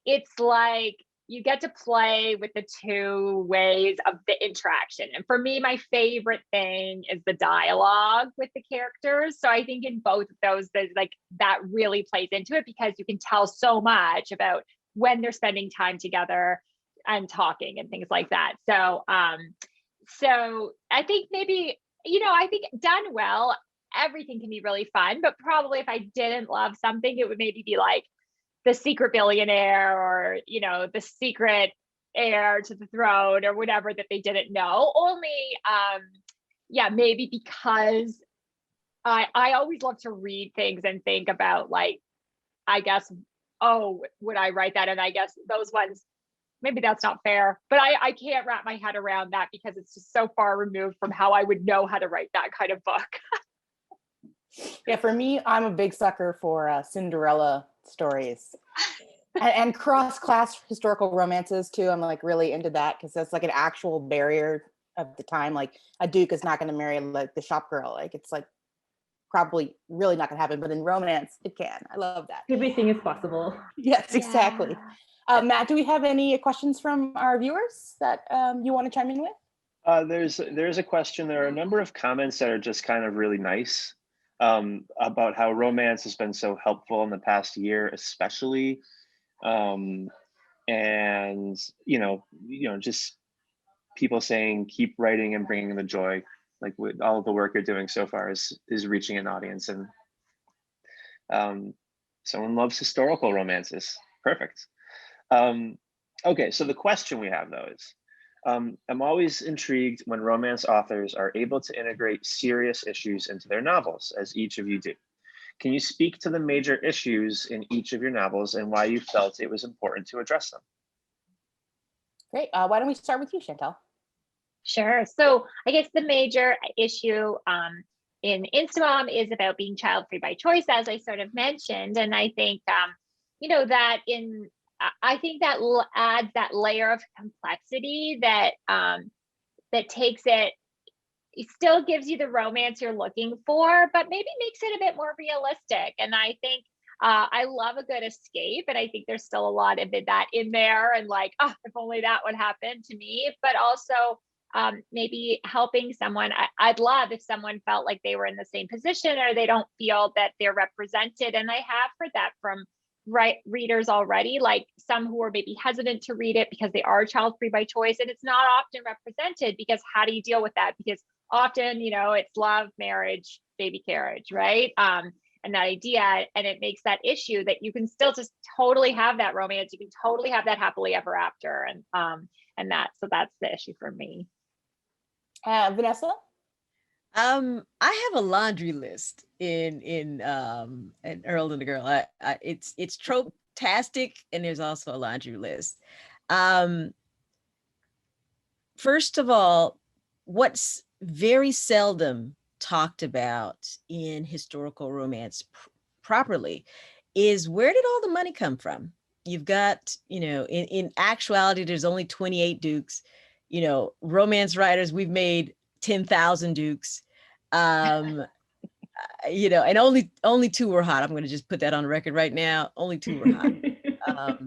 it's like you get to play with the two ways of the interaction. And for me, my favorite thing is the dialogue with the characters. So I think in both of those, there's like that really plays into it because you can tell so much about when they're spending time together and talking and things like that. So so I think maybe, you know, I think done well, everything can be really fun, but probably if I didn't love something, it would maybe be like the secret billionaire or, you know, the secret heir to the throne or whatever that they didn't know. Only yeah, maybe because I always love to read things and think about like, I guess, oh, would I write that? And I guess those ones, maybe that's not fair, but I can't wrap my head around that because it's just so far removed from how I would know how to write that kind of book. Yeah, for me, I'm a big sucker for Cinderella stories and cross-class historical romances too. I'm like really into that because that's like an actual barrier of the time. Like a duke is not going to marry like the shop girl. Like it's like probably really not going to happen, but in romance, it can. I love that. Everything is possible. Yes, exactly. Yeah. Matt, do we have any questions from our viewers that you want to chime in with? There's a question. There are a number of comments that are just kind of really nice about how romance has been so helpful in the past year, especially, and you know, just people saying keep writing and bringing the joy. Like with all of the work you're doing so far is reaching an audience, and someone loves historical romances. Perfect. Okay, so the question we have though is, I'm always intrigued when romance authors are able to integrate serious issues into their novels, as each of you do. Can you speak to the major issues in each of your novels and why you felt it was important to address them? Great. Why don't we start with you, Chantel? Sure. So I guess the major issue in Instamom is about being child-free by choice, as I sort of mentioned. And I think, you know, that I think that adds that layer of complexity that that takes it still gives you the romance you're looking for, but maybe makes it a bit more realistic. And I think I love a good escape, and I think there's still a lot of that in there. And like, oh, if only that would happen to me. But also maybe helping someone. I'd love if someone felt like they were in the same position or they don't feel that they're represented. And I have heard that from readers already, like some who are maybe hesitant to read it because they are child free by choice, and it's not often represented. Because how do you deal with that? Because often, you know, it's love, marriage, baby carriage, right? And that idea, and it makes that issue that you can still just totally have that romance, you can totally have that happily ever after, and so that's the issue for me. Vanessa? I have a laundry list in an Earl and the Girl. It's trope-tastic, and there's also a laundry list. First of all, what's very seldom talked about in historical romance properly is, where did all the money come from? You've got, you know, in actuality, there's only 28 dukes. You know, romance writers, we've made 10,000 dukes. You know, and only 2 were hot. I'm going to just put that on record right now. Only 2 were hot.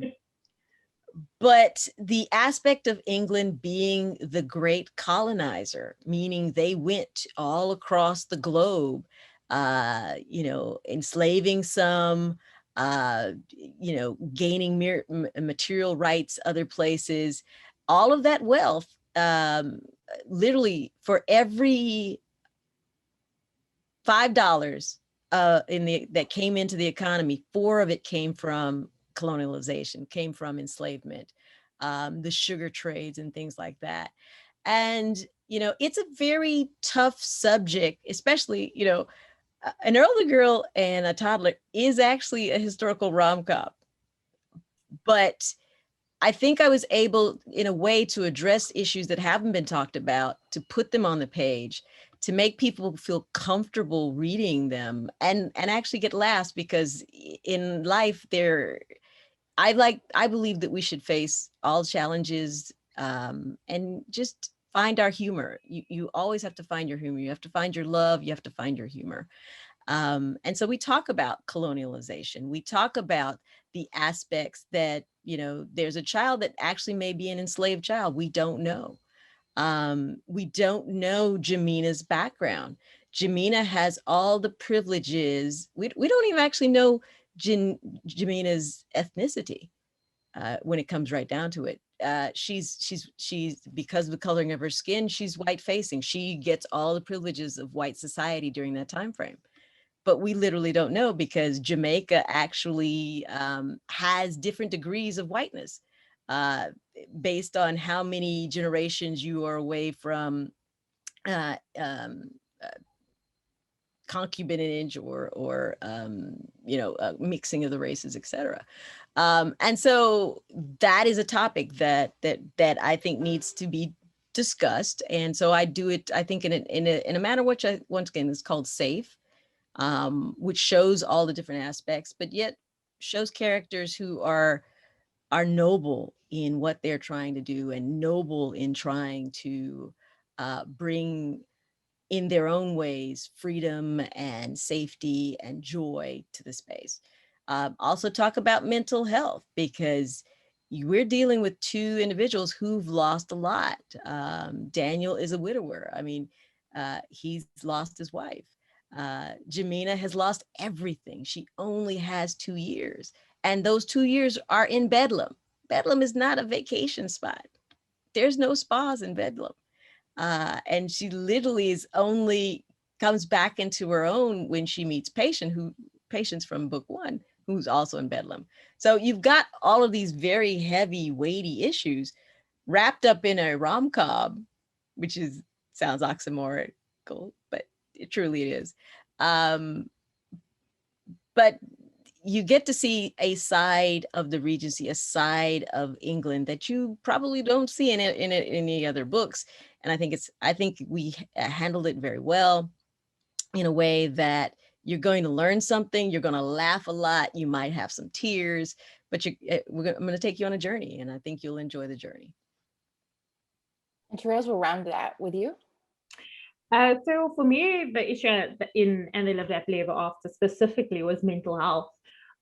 But the aspect of England being the great colonizer, meaning they went all across the globe, you know, enslaving some, you know, gaining material rights other places, all of that wealth, literally for every $5 that came into the economy, 4 of it came from colonialization, came from enslavement, the sugar trades and things like that. And, it's a very tough subject, especially, An Early Girl and a Toddler is actually a historical rom-com. But I think I was able, in a way, to address issues that haven't been talked about, to put them on the page, to make people feel comfortable reading them and actually get laughs, because in life I believe that we should face all challenges, and just find our humor. You always have to find your humor. You have to find your love. You have to find your humor. And so we talk about colonialization. We talk about the aspects that, there's a child that actually may be an enslaved child. We don't know. We don't know Jamina's background. Jamina has all the privileges. We don't even actually know Jamina's ethnicity when it comes right down to it. She's because of the coloring of her skin, she's white facing. She gets all the privileges of white society during that time frame. But we literally don't know, because Jamaica actually has different degrees of whiteness based on how many generations you are away from concubinage or mixing of the races, etc. And so that is a topic that I think needs to be discussed. And so I do it, I think, in a manner which once again is called safe, which shows all the different aspects, but yet shows characters who are noble in what they're trying to do, and noble in trying to bring in their own ways freedom and safety and joy to the space. Also talk about mental health, because we're dealing with 2 individuals who've lost a lot. Daniel is a widower. I mean, he's lost his wife. Jamina has lost everything. She only has 2 years. And those 2 years are in Bedlam. Bedlam is not a vacation spot. There's no spas in Bedlam. And she literally comes back into her own when she meets Patience from book 1, who's also in Bedlam. So you've got all of these very heavy, weighty issues wrapped up in a rom-com, which sounds oxymoronical, but truly it is. But you get to see a side of the Regency, a side of England that you probably don't see in any other books. And I think we handled it very well, in a way that you're going to learn something, you're going to laugh a lot, you might have some tears, but I'm going to take you on a journey, and I think you'll enjoy the journey. And Therese, we'll round it out with you. So for me, the issue in And They Lived Happily Ever After specifically was mental health.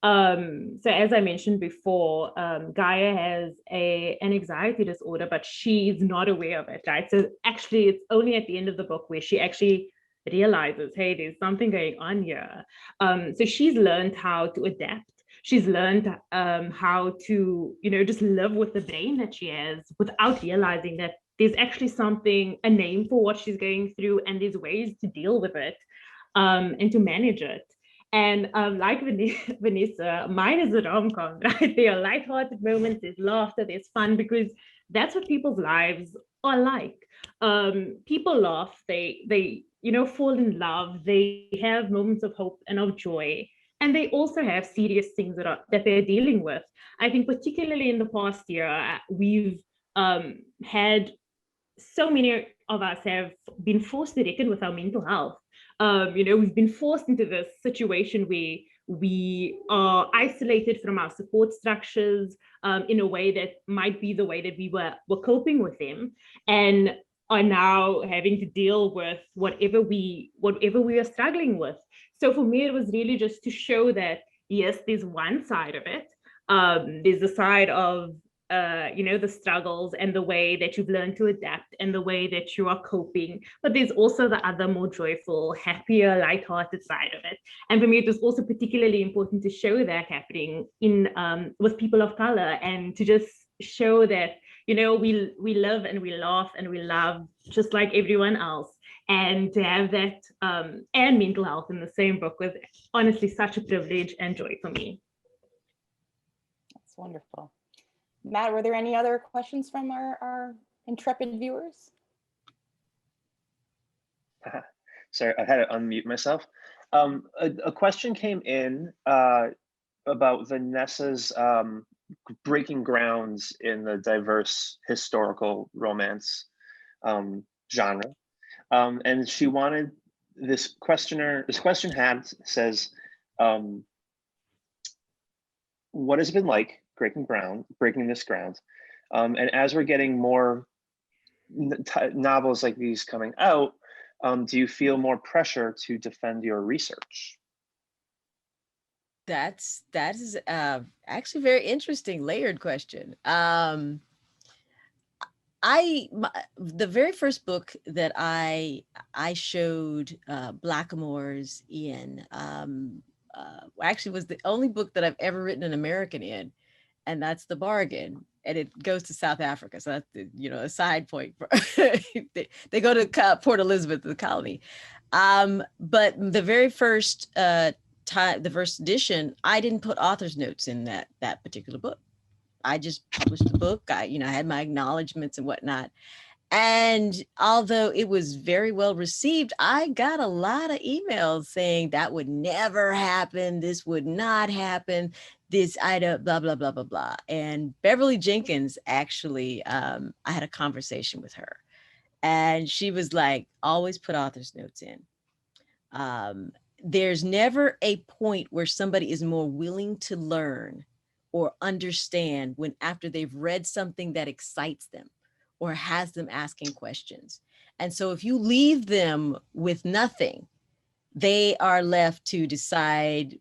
So as I mentioned before, Gaia has an anxiety disorder, but she's not aware of it, right? So actually, it's only at the end of the book where she actually realizes, hey, there's something going on here. So she's learned how to adapt. She's learned how to, just live with the brain that she has without realizing that there's actually a name for what she's going through, and there's ways to deal with it and to manage it. And like Vanessa, mine is a rom-com, right? There are lighthearted moments, there's laughter, there's fun, because that's what people's lives are like. People laugh, they fall in love, they have moments of hope and of joy, and they also have serious things that they're dealing with. I think particularly in the past year, we've had so many of us have been forced to reckon with our mental health. We've been forced into this situation where we are isolated from our support structures in a way that might be the way that we were coping with them, and are now having to deal with whatever we are struggling with. So for me, it was really just to show that, yes, there's one side of it. There's the side of the struggles and the way that you've learned to adapt and the way that you are coping. But there's also the other more joyful, happier, lighthearted side of it. And for me, it was also particularly important to show that happening with people of color, and to just show that, we live and we laugh and we love just like everyone else. And to have that and mental health in the same book was honestly such a privilege and joy for me. That's wonderful. Matt, were there any other questions from our intrepid viewers? Sorry, I had to unmute myself. A question came in about Vanessa's breaking grounds in the diverse historical romance genre. And she wanted this question says, what has it been like breaking this ground? And as we're getting more novels like these coming out, do you feel more pressure to defend your research? That is actually a very interesting layered question. The very first book that I showed Blackamoors in actually was the only book that I've ever written an American in, and that's The Bargain. And it goes to South Africa. So that's a side point. They go to Port Elizabeth, the colony. But the very first the first edition, I didn't put author's notes in that particular book. I just published the book. I had my acknowledgments and whatnot. And although it was very well received, I got a lot of emails saying that would never happen. This would not happen. This, I don't, blah, blah, blah, blah, blah. And Beverly Jenkins, actually, I had a conversation with her and she was like, always put author's notes in. There's never a point where somebody is more willing to learn or understand when after they've read something that excites them or has them asking questions. And so if you leave them with nothing, they are left to decide,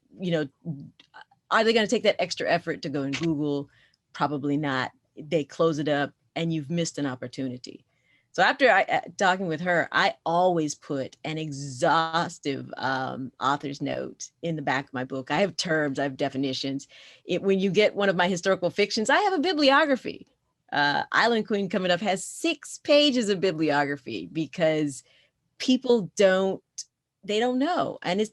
are they going to take that extra effort to go and Google? Probably not. They close it up and you've missed an opportunity. So after talking with her, I always put an exhaustive author's note in the back of my book. I have terms, I have definitions. When you get one of my historical fictions, I have a bibliography. Island Queen coming up has 6 pages of bibliography because people don't know. And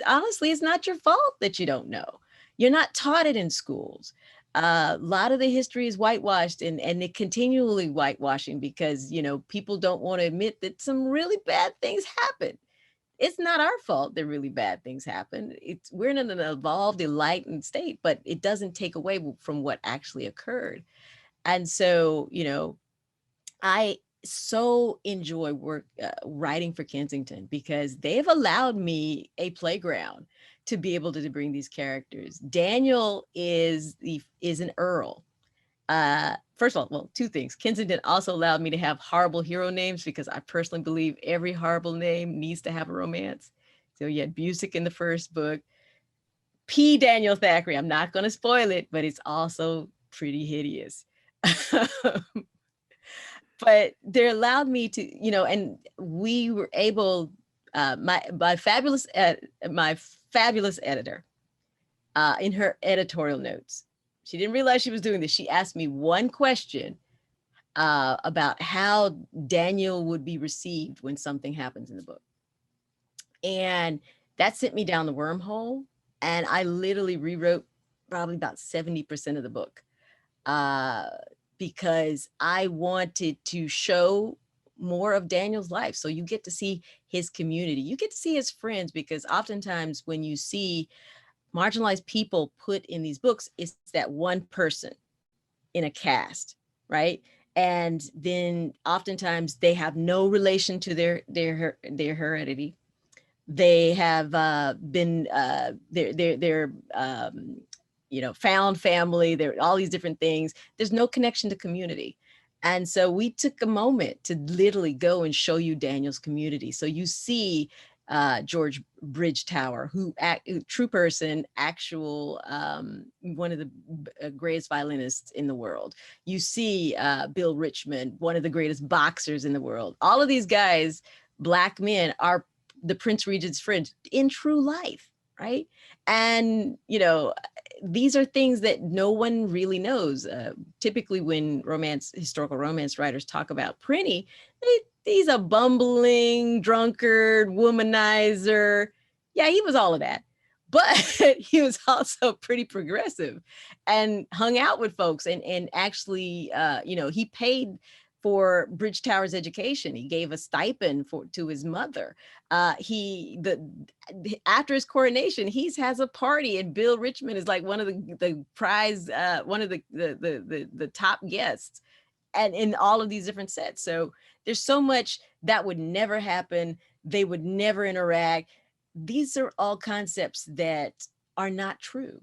honestly, it's not your fault that you don't know. You're not taught it in schools. A lot of the history is whitewashed and it continually whitewashing because, people don't want to admit that some really bad things happen. It's not our fault that really bad things happen. We're in an evolved, enlightened state, but it doesn't take away from what actually occurred. And so, I so enjoy writing for Kensington because they've allowed me a playground to be able to bring these characters. Daniel is an Earl. First of all, well, 2 things. Kensington also allowed me to have horrible hero names because I personally believe every horrible name needs to have a romance. So you had Busick in the first book. P. Daniel Thackeray, I'm not going to spoil it, but it's also pretty hideous. But they allowed me to, and we were able, my fabulous editor, in her editorial notes, she didn't realize she was doing this. She asked me one question about how Daniel would be received when something happens in the book. And that sent me down the wormhole. And I literally rewrote probably about 70% of the book. Because I wanted to show more of Daniel's life. So you get to see his community, you get to see his friends, because oftentimes when you see marginalized people put in these books, it's that one person in a cast, right? And then oftentimes they have no relation to their heredity. They have been found family, there all these different things. There's no connection to community. And so we took a moment to literally go and show you Daniel's community. So you see George Bridgetower, true person, actual, one of the greatest violinists in the world. You see Bill Richmond, one of the greatest boxers in the world. All of these guys, Black men, are the Prince Regent's friends in true life, right? And, these are things that no one really knows. Typically when historical romance writers talk about Prinny, he's a bumbling, drunkard, womanizer. Yeah, he was all of that. But he was also pretty progressive and hung out with folks and actually, he paid for Bridgetower's education. He gave a stipend to his mother. After his coronation, he has a party, and Bill Richmond is like one of the prize, one of the top guests, and in all of these different sets. So there's so much that would never happen. They would never interact. These are all concepts that are not true.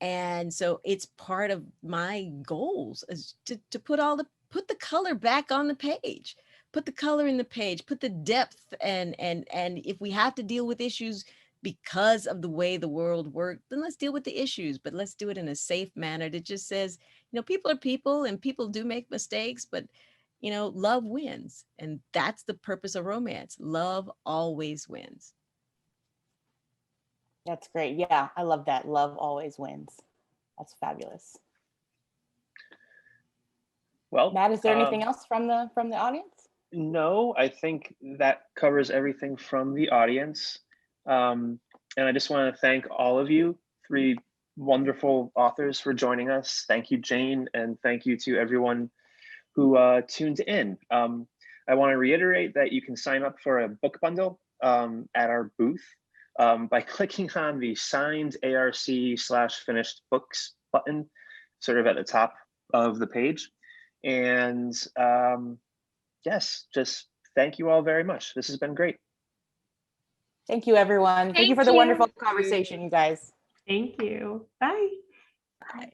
And so it's part of my goals is to put the color back on the page, put the color in the page, put the depth, and if we have to deal with issues because of the way the world works, then let's deal with the issues, but let's do it in a safe manner that just says, people are people and people do make mistakes, but love wins. And that's the purpose of romance. Love always wins. That's great. Yeah, I love that. Love always wins. That's fabulous. Well, Matt, is there anything else from the audience? No, I think that covers everything from the audience. And I just want to thank all of you, 3 wonderful authors, for joining us. Thank you, Jane, and thank you to everyone who tuned in. I want to reiterate that you can sign up for a book bundle at our booth by clicking on the signed ARC/finished books button, sort of at the top of the page. And yes, just thank you all very much. This has been great. Thank you, everyone. Thank you for the wonderful conversation, you guys. Thank you. Bye. Bye.